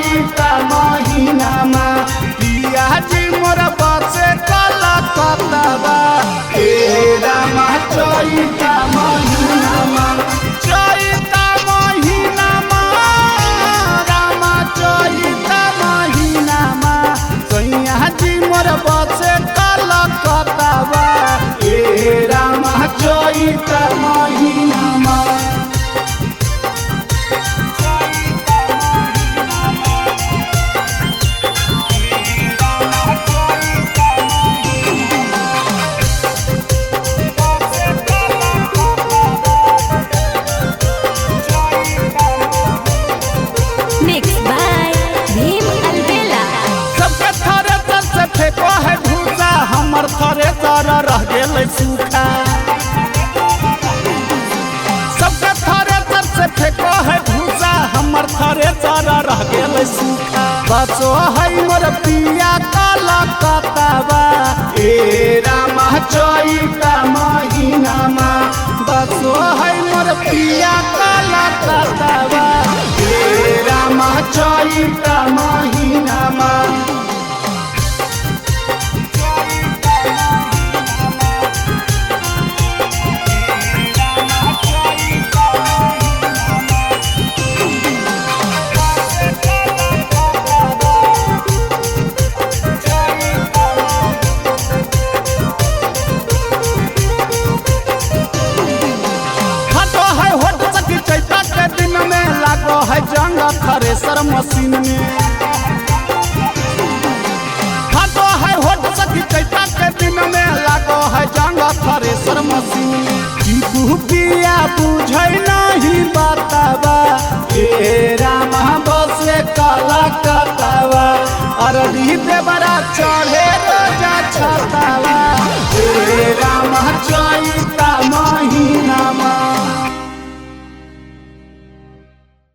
चैता महीनामा पिया जी मोर बसे कलकत्तावा ए रामा चैता महीनामा चैता महीनामा रामा चैता महीनामा सैया जी मोर बसे कलकत्तावा ए रामा चैता महीनामा हमर थ्रेसर रह गेल सूखा सबके थ्रेसर से फेंको है भूसा हमर थ्रेसर रह गेल सूखा बसो है मोर पिया कलकत्तावा ए रामा चैता महीनामा बसो है मोर पिया कलकत्तावा ए रामा चैता महीनामा है जंग थ्रेसर मशीन में हाथो है होट सखी चैता के दिन में लागो है जंग थ्रेसर मशीन में जीतू पिया बुझै नहीं बतावा ए रामा बसे कलकत्तावा अरदी देवरा चढ़े